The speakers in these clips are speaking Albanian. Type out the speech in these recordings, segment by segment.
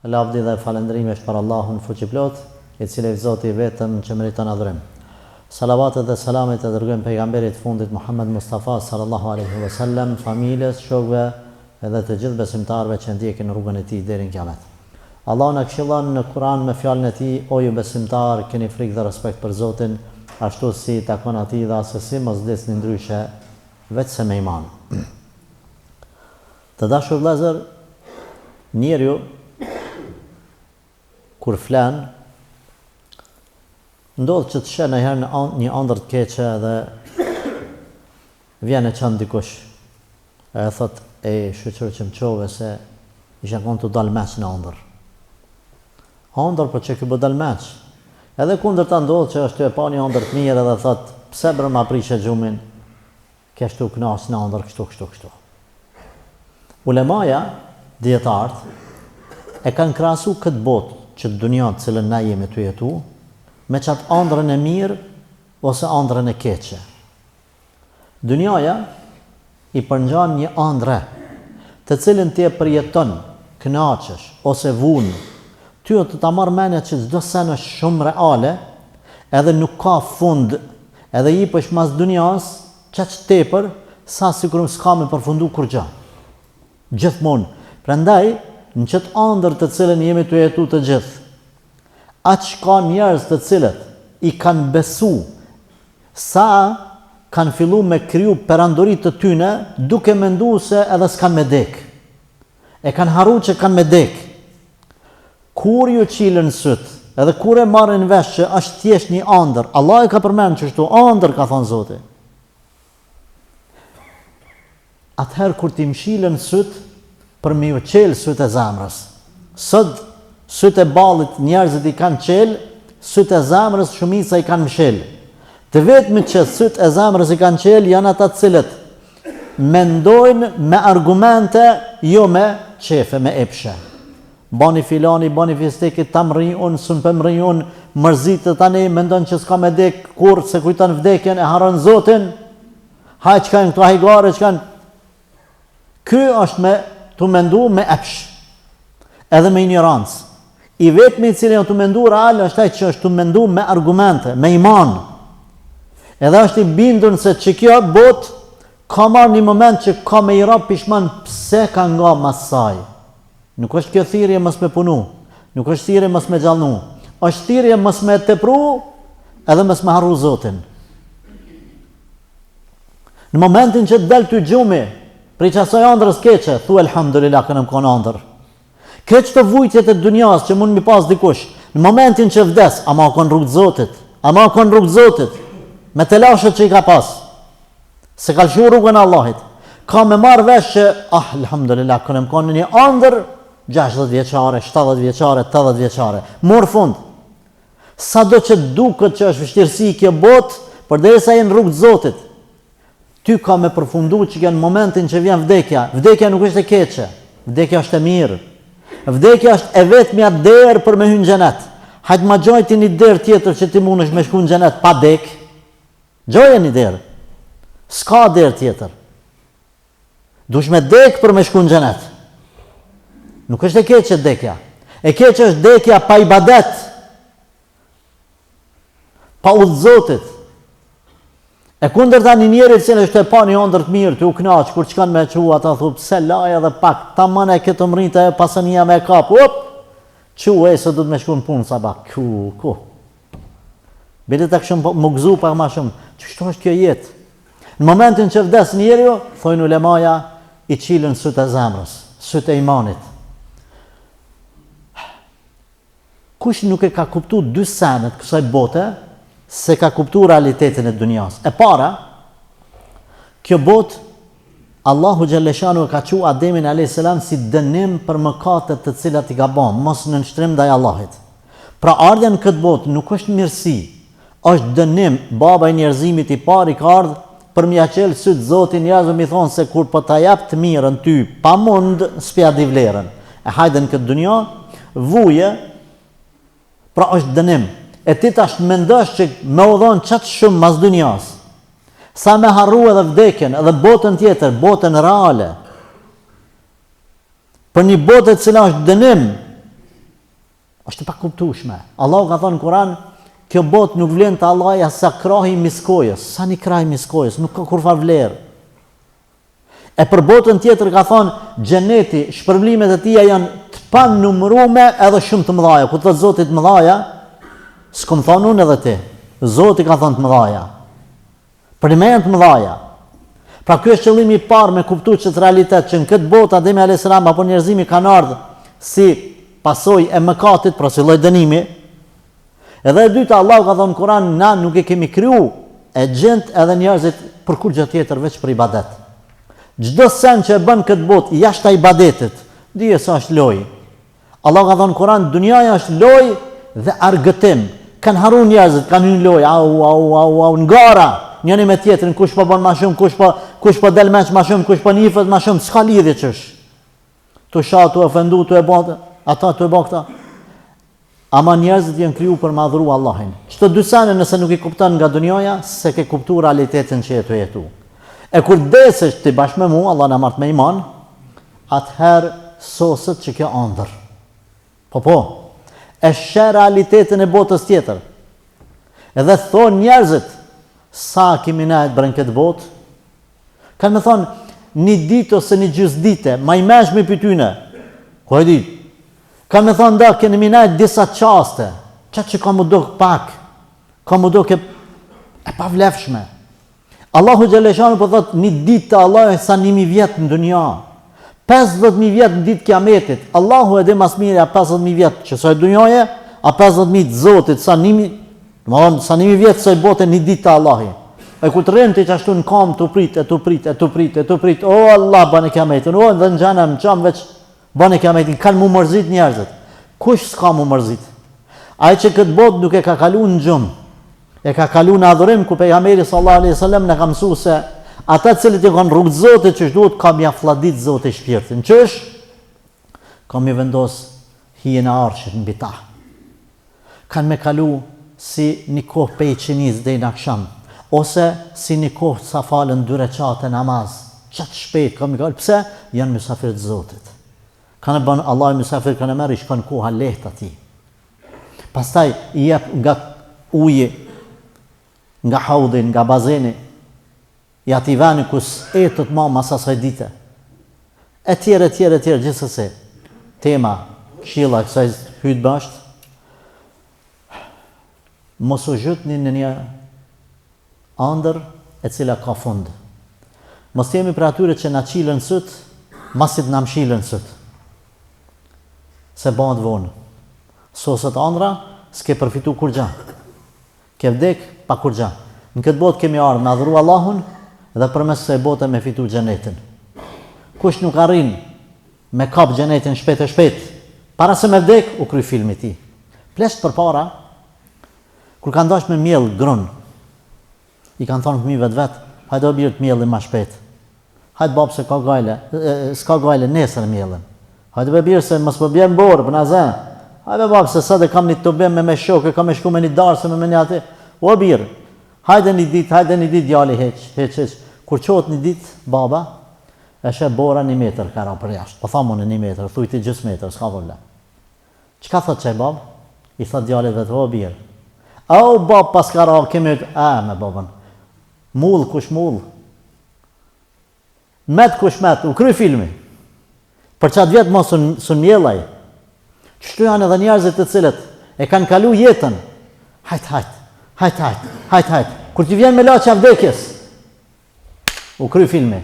Lavdi dhe falëndrimi është për Allahun fuqiplot, i cili Zoti vetëm që meriton adhurim. Salavatet dhe selamet e dërgojmë pejgamberit fundit Muhammed Mustafa sallallahu alaihi wasallam, familjes, shokëve edhe të gjithë besimtarëve që ndjekin rrugën e tij deri në Kiamet. Allah na këshillon në Kur'an me fjalën e tij: "O ju besimtar, keni frikë dhe respekt për Zotin, ashtu si takon atij dhe asesi mos vdesni ndryshe, vetëse me iman." Të dashur vëllezër, njeriu kur flan, ndodh që të sheh ndonjëherë një ëndër të keqe dhe vjen e çon dikush. E thot, shoqër që më çove se isha kon të dal meç në ëndër. Ëndër po që ky bë dal meç. Edhe kundërta ndodh që është e pa një ëndër të mirë edhe thot, pse bër ma prishë gjumin? Kështu knas në ëndër kështu. Ulemaja, dietarët, e kanë krahasu këtë botë që dunia të cilën na jemi të jetu, me qatë ëndrën e mirë ose ëndrën e keqe. Dunjaja i përngjan një ëndre, të cilën ti e përjeton, kënaqesh ose vunë, ty të ta marr mendja që çdo sen është shumë reale, edhe nuk ka fund, edhe i pësh mas dunjas, çaq tepër sa sikur s'ka me përfundu kur gjë. Gjithmonë. Prandaj, në qëtë ëndër të cilën jemi të jetu të gjithë, aq ka njerëz të cilët i kanë besu sa kanë fillu me kriju perandorit të tyne, duke mendu se edhe s'kan me dek. E kanë haru që kanë me dek. Kur ju qilën syt, edhe kur e marrin vesh që është thjesht një ëndër, Allah e ka përmenë që shtu ëndër, ka thonë Zoti. Atëherë kur ti mshilën syt, për me ju qelë syt e zemrës. Sot, syt e ballit njerëzit i kanë qelë, syt e zemrës shumica i kanë mshilë. Të vetmi që syt e zemrës i kanë qelë, janë ata cilët mendojnë me argumente, jo me qefe, me epshe. Bani filani, bani fistekit, ta më rri unë, sën për më rri unë, mërzitë tani, mendojnë që s'ka me dek, kur se kujton vdekjen, e haron Zotin, haj që kanë këto hajgare, që kanë. Ky është me të mendu me epsh, edhe me ignorancë. I vetmi i cili të mendu real është ai që është të mendu me argumente, me iman. Edhe është i bindur se që kjo botë ka marrë një moment që ka me i rap pishman pse ka nga mas saj. Nuk është kjo thirrje mos me punu, nuk është thirrje mos me gjallnu, është thirrje mos me tepru edhe mos me harru Zotin. Në momentin që del ty gjumi, për i qasoj ëndrës keqe, thu elhamdulillah kënëm konë ëndër. Këtë të vujtjet e dunjas që mund mi pas dikush, në momentin që vdes, ama konë rrugë Zotit, me të lashet që i ka pas, se ka lëshu rrugën Allahit, ka me marrë vesh që, elhamdulillah kënëm konë një ëndër, 60 vjeqare, 70 vjeqare, 80 vjeqare, morë fund. Sa do që duket që është vështirësi kjo botë, për dhe sa jenë rrugë Zotit, ty ka me përfundu që në momentin që vjen vdekja. Vdekja nuk është e keqe, vdekja është e mirë. Vdekja është e vetmja derë për me hynë xhenet. Hajtë ma gjojti një derë tjetër që ti mund është me shku në xhenet pa dek. Gjoje një derë. S'ka derë tjetër. Dush me dek për me shku në xhenet. Nuk është e keqe dekja. E keqe është dekja pa ibadet. Pa udhë Zotit. E kundërta një njeri që është e pa një ëndër të mirë, të u knaq, kur që kanë me qu, ata thup, se laja dhe pak, ta mëne këtë mrinte e pasënia me kap, qu se du të me shku në punë, sa bak, ku. Bile të këshëm më gëzu pak ma shumë, që shto është kjo jetë? Në momentin që vdes njeri jo, thojnë ulemaja, i qilën syt e zemrës, syt e imanit. Kush nuk e ka kuptu dy senet kësaj bote, se ka kuptu realitetin e dunjas. E para, kjo botë, Allahu Gjelleshanu e ka qu Ademin a.s. si dënim për mëkatet të cilat i ka bon, mos në nështrim ndaj Allahit. Pra ardhja në këtë botë nuk është mirësi, është dënim. Baba i njerëzimit i pari ka ardhë për mja qelë sytë Zotin njerëzve mi thonë se kur për ta jap të mirën ty, pa mund s'pja di vlerën. E hajde në këtë dunja, vuje, pra është dënim. E ti tash mendosh që me u dhonë qatë shumë mas dunjas, sa me harru edhe vdekjen, edhe botën tjetër, botën reale, për një botë e cila është dënim, Është e pakuptueshme. Allahu ka thënë në Kur'an, kjo botë nuk vlen te Allahi as sa krahi miskojës. Sa një krah miskojës, nuk ka kurfar vlerë. E për botën tjetër ka thonë xheneti, shpërblimet e tij janë të panumërume edhe shumë të mëdha. Ku thot Zoti të mëdha, s'kam thonë unë edhe ti. Zoti ka thonë të mëdha. Për më janë të mëdha. Pra ky është qëllimi i parë me kuptuar çet realitet që në këtë botë Ademi alayhis salam apo njerëzimi kanë ardhur si pasojë e mëkatit, pra si lloj dënimi. Edhe e dyta, Allahu ka thonë në Kur'an, na nuk e kemi kriju e gjend edhe njerëzit për kur gjë tjetër veç për ibadet. Çdo sen që e bën këtë botë jashtë ibadetit, dije se është lojë. Allahu ka thonë në Kur'an, dunjaja është lojë dhe argëtim. Kanë harruar njerëzit, kanë hyrë lojë, au ngara, njëri me tjetrin, kush po bën më shumë, kush po del më shumë, kush po nifet më shumë, s'ka lidhje ç'është. Tu shoh, tu ofendu, tu e bën ata, tu e bën këta. Ama njerëzit janë kriju për madhru Allahin. Çdo dy sene nëse nuk i kupton nga dunjaja, se ke kuptuar realitetin që jetu. E kur desesh ti bashkë me mua, Allah na marr me iman, atëherë soset që kjo ëndër. Po. E sheh realitetin e botës tjetër. Edhe thonë njerëzit, sa kemi ne të bërën këtë botë? Kanë me thonë, një ditë ose një gjysmë dite, ma i meshme për tyne. Ko e ditë? Kanë me thonë, da, keni minajt disa qaste, qatë që ka mu do pak, ka mu do e pavlefshme. Allahu Gjeleshanu për thotë, një ditë të Allah e sa 1.000 vjetë në dunja, 50.000 vjetë në ditë kiametit. Allahu edhe mas mirja 50.000 vjetë që saj dunjaje, a 50.000 të zotit, sa 1.000 vjetë saj bote një ditë të Allahi. E ku të rënë të që ashtu në kam të prit, o Allah bane kiametin, o dhe në gjana më qamë veç, bane kiametin, kanë mu mërzit njerëzit. Kush s'ka mu mërzit? Ai që këtë botë nuk e ka kalu në gjumë, e ka kalu në adhurim, ku pejgamberi sallallahu alaihi wasallam në ka mësu se ata cilët e kanë rrugë Zotit që shduhet ka mja fladit Zotit shpirtin. Qësh? Ka mi vendos hijen e arshit në bita. Kanë me kalu si një kohë pej qeniz dhe në aksham, ose si një kohë sa falën 2 rekate namaz. Qatë shpejt ka mi kalu. Pse? Janë mysafirët Zotit. Kanë e banë Allah i mysafirë, kanë e merë i shkanë koha lehtë ati. Pastaj i jep nga uji, nga haudin, nga bazeni, i ati veni kus etët ma masa saj dite. E tjere, gjithësëse. Tema, këshilla, kësaj hytë bashtë. Mos u zhytni në një andër e cila ka fund. Mos jemi për atyre që na qilën sët, masit na mshilën sët. Se bëhet vonë. Sosët andra, s'ke përfitu kur gja. Ke vdek, pa kur gja. Në këtë botë kemi ardhur me adhuru Allahun dhe përmes kësaj bote me fitu xhenetin. Kush nuk arrin me kap xhenetin shpejt, para se me vdek, u kry filmi i tij. Plesht përpara, kur kanë dash me miell grun, i kanë thonë fëmijëve vet, hajde o birë të miellim më shpejt. Hajde bab se ka gajle, s'ka gajle nesër miellim. Hajde be birë se mos po bjen borë, për nazë. Hajde bab se sa dhe kam një të bem me shokë, kam e shku me një darse me një atë. O birë, hajde një ditë djali heq. Kur qohet një ditë baba, e sheh bora 1 metër kara për jashtë. Po thamun 1 metër, thujti gjys metër, s'ka problem. Çka thot çaj bab? I thot djalit vet, o birë. Au bab pas kara kemi me babën. Mull kush mull. Met kush met, u kry filmi. Për çat vjet mos sun mjellaj. Çto janë edhe njerëzit të cilët e kanë kalu jetën. Hajt. Kur ti vjen me laçja vdekjes. U kry filmi.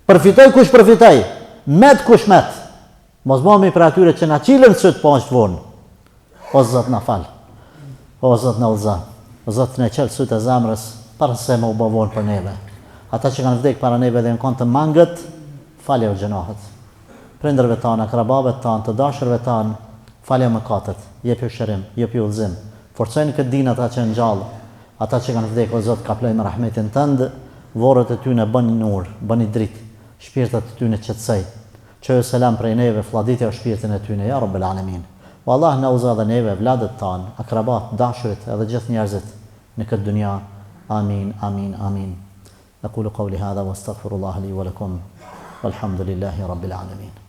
Përfitoj kush përfitoj. Met kush met. Mos bëhemi për atyre që na qilën sot po është vonë. O Zot na fal. O Zot na udhëzo. O Zot na çel sytë e zemrës para se më u bë vonë për neve. Ata që kanë vdek para neve dhe në kanë të mangët, falje o gjenohet. Prindërve tanë, akrabave tanë, të dashërve tanë, falje mëkatet, jepi shërim, jepi udhëzim. Forcojnë këtë dinë ata që në gjallë, ata që kanë vdek, o Zot kaploj me rahmetin tëndë, vorët e tyne bën një nur, bën një dritë, shpirtat e tyne qetësoj. Qojë selam prej neve, fladitja o shpirtin e tyne, ja Rabbel Alamin. O Allah na uza dhe neve, vladet tanë, akrabat, dashurit edhe gjithë njerëzit në këtë dunja. آمين أقول قولي هذا واستغفر الله لي ولكم والحمد لله رب العالمين.